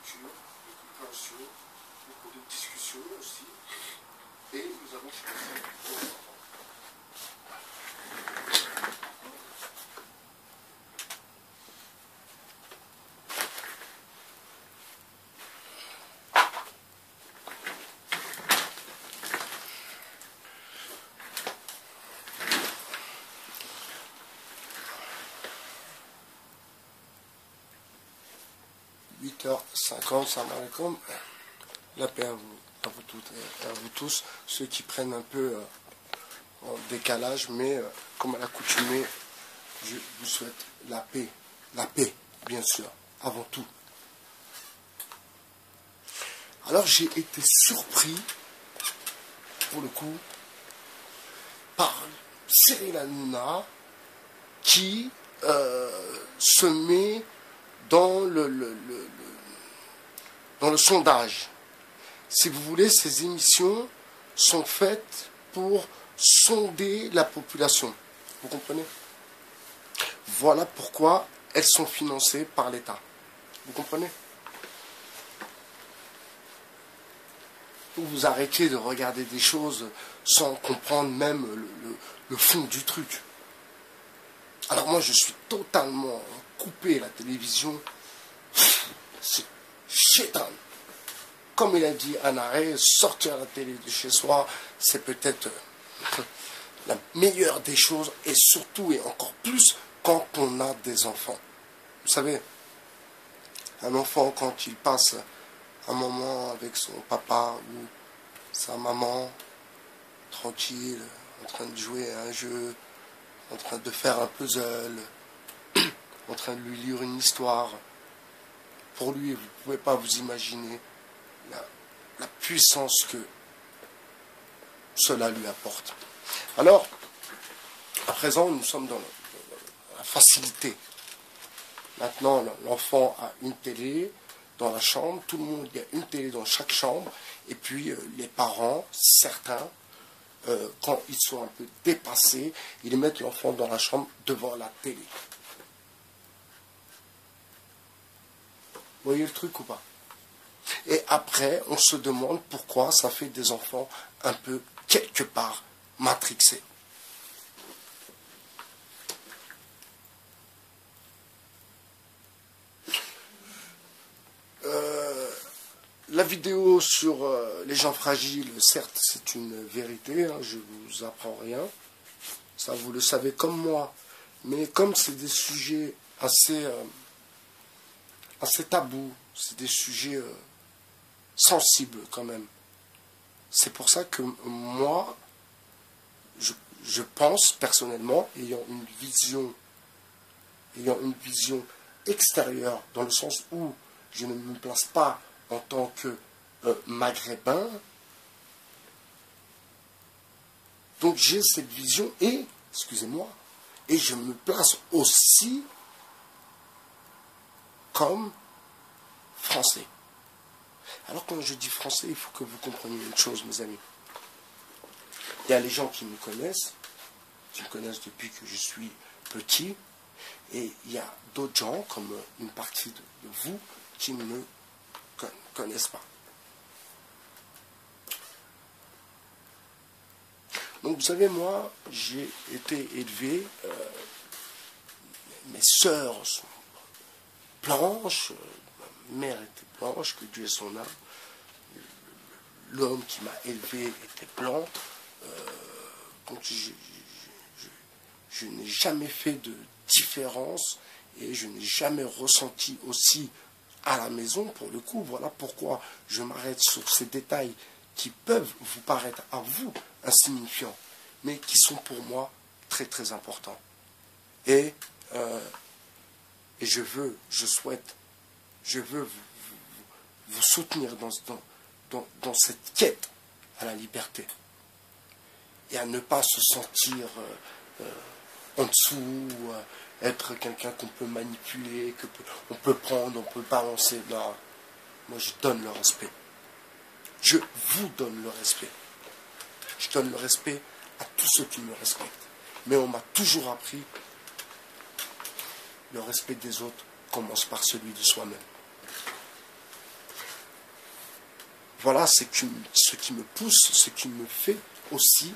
lecture, de compréhension, beaucoup de discussion aussi. Et nous avons choisi pour les enfants. 8h50, salam alaikum. La paix à vous toutes et à vous tous, ceux qui prennent un peu en décalage, mais comme à l'accoutumée, je vous souhaite la paix, bien sûr, avant tout. Alors j'ai été surpris, pour le coup, par Cyril Hanouna qui se met dans dans le sondage. Si vous voulez, ces émissions sont faites pour sonder la population. Vous comprenez? Voilà pourquoi elles sont financées par l'État. Vous comprenez? Vous arrêtez de regarder des choses sans comprendre même le fond du truc. Alors moi, je suis totalement coupé la télévision. C'est chétan. Comme il a dit Anaré, sortir la télé de chez soi, c'est peut-être la meilleure des choses, et surtout et encore plus quand on a des enfants. Vous savez, un enfant, quand il passe un moment avec son papa ou sa maman, tranquille, en train de jouer à un jeu, en train de faire un puzzle, en train de lui lire une histoire, pour lui, vous ne pouvez pas vous imaginer la puissance que cela lui apporte. Alors, à présent, nous sommes dans la facilité. Maintenant, l'enfant a une télé dans la chambre, tout le monde, il y a une télé dans chaque chambre, et puis les parents, certains, quand ils sont un peu dépassés, ils mettent l'enfant dans la chambre devant la télé. Vous voyez le truc ou pas? Et après, on se demande pourquoi ça fait des enfants un peu, quelque part, matrixés. La vidéo sur les gens fragiles, certes, c'est une vérité, hein, je ne vous apprends rien. Ça, vous le savez comme moi. Mais comme c'est des sujets assez tabous, c'est des sujets sensibles quand même. C'est pour ça que moi, je pense personnellement, ayant une vision extérieure, dans le sens où je ne me place pas en tant que maghrébin, donc j'ai cette vision et, excusez-moi, et je me place aussi comme français. Alors quand je dis français, il faut que vous compreniez une chose, mes amis. Il y a les gens qui me connaissent depuis que je suis petit, et il y a d'autres gens, comme une partie de vous, qui ne me connaissent pas. Donc vous savez, moi, j'ai été élevé, mes sœurs sont blanches, ma mère était blanche, que Dieu ait son âme, l'homme qui m'a élevé était blanc, donc je n'ai jamais fait de différence et je n'ai jamais ressenti aussi à la maison, pour le coup. Voilà pourquoi je m'arrête sur ces détails qui peuvent vous paraître à vous insignifiants, mais qui sont pour moi très très importants. Et je veux vous soutenir dans cette quête à la liberté et à ne pas se sentir en dessous, être quelqu'un qu'on peut manipuler, qu'on peut prendre, on peut balancer. Non, moi je donne le respect. Je vous donne le respect. Je donne le respect à tous ceux qui me respectent. Mais on m'a toujours appris le respect des autres commence par celui de soi-même. voilà ce qui me pousse, ce qui me fait aussi,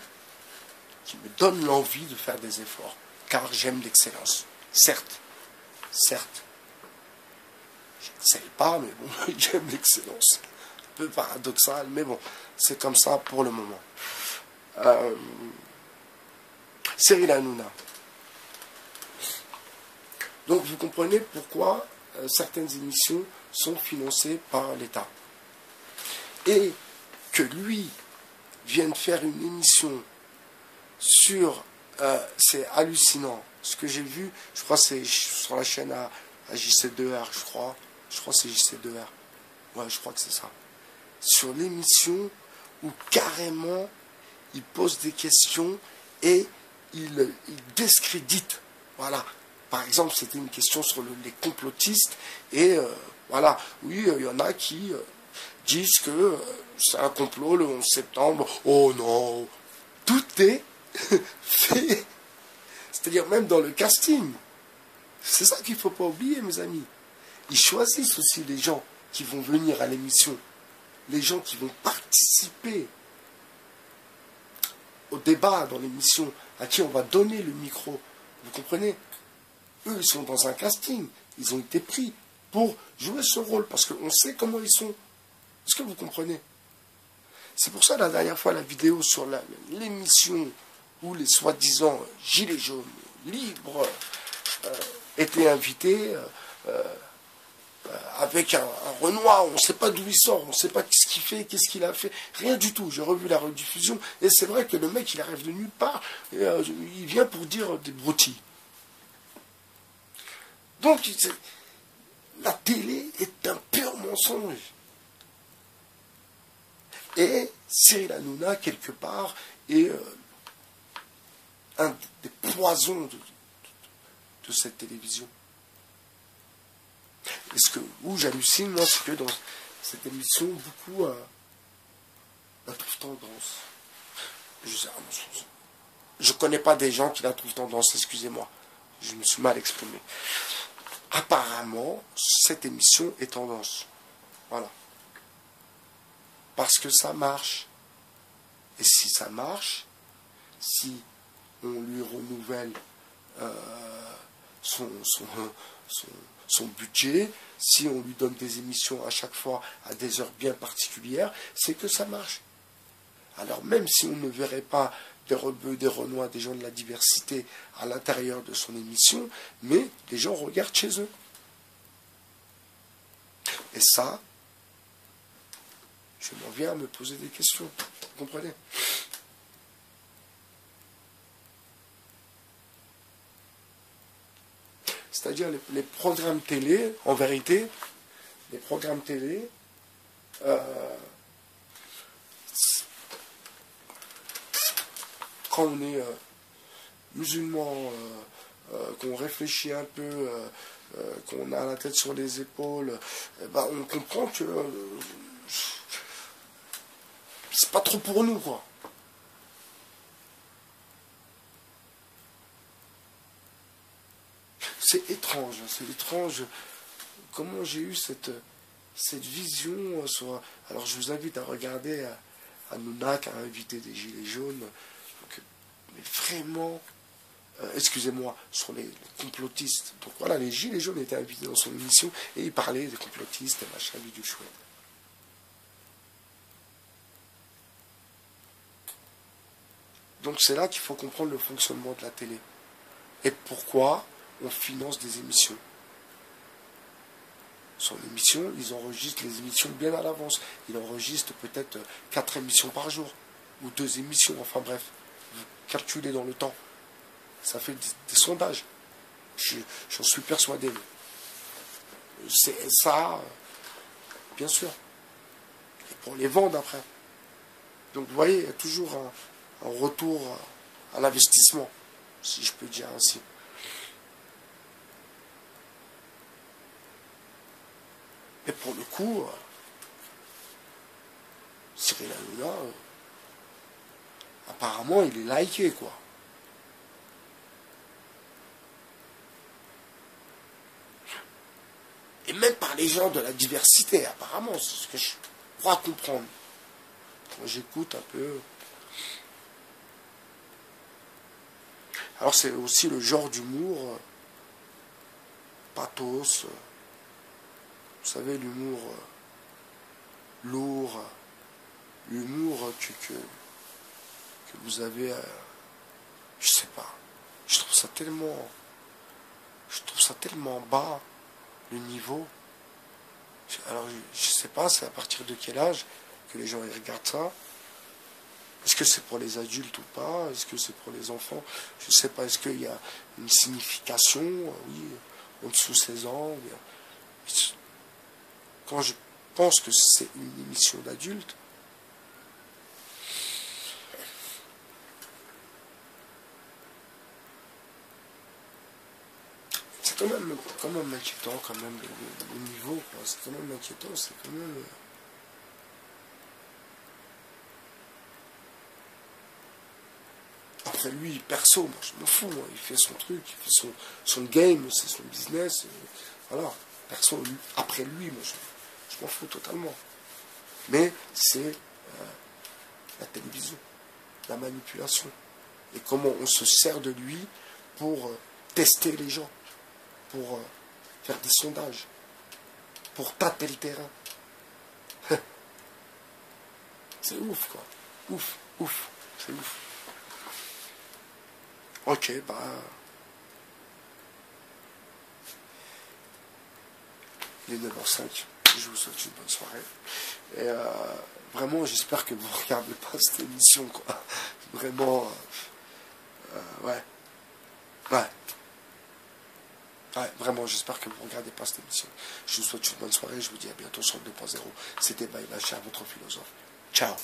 qui me donne l'envie de faire des efforts. Car j'aime l'excellence. Certes, je n'excelle pas, mais bon, j'aime l'excellence. Un peu paradoxal, mais bon, c'est comme ça pour le moment. Cyril Hanouna. Donc vous comprenez pourquoi certaines émissions sont financées par l'État. Et que lui vienne faire une émission sur... c'est hallucinant. Ce que j'ai vu, je crois que c'est sur la chaîne à JC2R, je crois. Je crois que c'est JC2R. Ouais, je crois que c'est ça. Sur l'émission où carrément il pose des questions et il discrédite. Voilà. Par exemple, c'était une question sur les complotistes et voilà. Oui, il y en a qui disent que c'est un complot le 11 septembre. Oh non. Tout est fait. C'est-à-dire même dans le casting. C'est ça qu'il ne faut pas oublier, mes amis. Ils choisissent aussi les gens qui vont venir à l'émission. Les gens qui vont participer au débat dans l'émission, à qui on va donner le micro. Vous comprenez? Eux, ils sont dans un casting. Ils ont été pris pour jouer ce rôle, parce qu'on sait comment ils sont. Est-ce que vous comprenez? C'est pour ça, la dernière fois, la vidéo sur l'émission où les soi-disant gilets jaunes libres étaient invités avec un Renoir, on ne sait pas d'où il sort, on ne sait pas ce qu'il fait, qu'est-ce qu'il a fait, rien du tout. J'ai revu la rediffusion et c'est vrai que le mec il arrive de nulle part, et, il vient pour dire des broutilles. Donc la télé est un pur mensonge. Et Cyril Hanouna, quelque part, est un des poisons de cette télévision. Et où j'hallucine, moi, c'est que dans cette émission, beaucoup la trouvent tendance. Je ne connais pas des gens qui la trouvent tendance, excusez-moi. Je me suis mal exprimé. Apparemment, cette émission est tendance. Voilà. Parce que ça marche. Et si ça marche, si on lui renouvelle son budget, si on lui donne des émissions à chaque fois à des heures bien particulières, c'est que ça marche. Alors même si on ne verrait pas des rebeux, des renois, des gens de la diversité à l'intérieur de son émission, mais les gens regardent chez eux. Et ça, je m'en viens à me poser des questions. Vous comprenez ? C'est-à-dire les programmes télé, en vérité, les programmes télé, quand on est musulman, qu'on réfléchit un peu, qu'on a la tête sur les épaules, on comprend que c'est pas trop pour nous, quoi. C'est étrange comment j'ai eu cette vision sur... Alors je vous invite à regarder Hanouna qui a invité des gilets jaunes, donc, mais vraiment, excusez-moi, sur les complotistes. Donc voilà, les gilets jaunes étaient invités dans son émission et il parlait des complotistes et machin, du chouette. Donc c'est là qu'il faut comprendre le fonctionnement de la télé. Et pourquoi on finance des émissions. Son émission, ils enregistrent les émissions bien à l'avance. Ils enregistrent peut-être 4 émissions par jour, ou 2 émissions, enfin bref. Vous calculez dans le temps. Ça fait des sondages. J'en suis persuadé. C'est ça, bien sûr. Et pour les vendre après. Donc vous voyez, il y a toujours un retour à l'investissement, si je peux dire ainsi. Mais pour le coup, Cyril Hanouna, apparemment, il est liké, quoi. Et même par les gens de la diversité, apparemment, c'est ce que pourra comprendre. Quand j'écoute un peu. Alors c'est aussi le genre d'humour pathos, vous savez, l'humour lourd, l'humour que vous avez, je sais pas, je trouve ça tellement bas, le niveau. Alors je sais pas, c'est à partir de quel âge que les gens ils regardent ça. Est-ce que c'est pour les adultes ou pas? Est-ce que c'est pour les enfants? Je sais pas, est-ce qu'il y a une signification? Oui, en dessous de 16 ans. Quand je pense que c'est une émission d'adulte, c'est quand même inquiétant, quand même, le niveau, quoi. C'est quand même inquiétant, c'est quand même... Après lui, perso, moi je m'en fous, moi. Il fait son truc, il fait son game, c'est son business, voilà. Perso, après lui, moi je m'en fous totalement. Mais c'est la télévision, la manipulation. Et comment on se sert de lui pour tester les gens, pour faire des sondages, pour tâter le terrain. C'est ouf, quoi. Ouf, ouf, c'est ouf. Ok, bah... Il est 9h05. Je vous souhaite une bonne soirée. Et vraiment, j'espère que vous ne regardez pas cette émission, quoi. Vraiment, ouais. Ouais. Ouais, vraiment, j'espère que vous ne regardez pas cette émission. Je vous souhaite une bonne soirée. Je vous dis à bientôt sur le 2.0. C'était Bye Bye, cher votre philosophe. Ciao.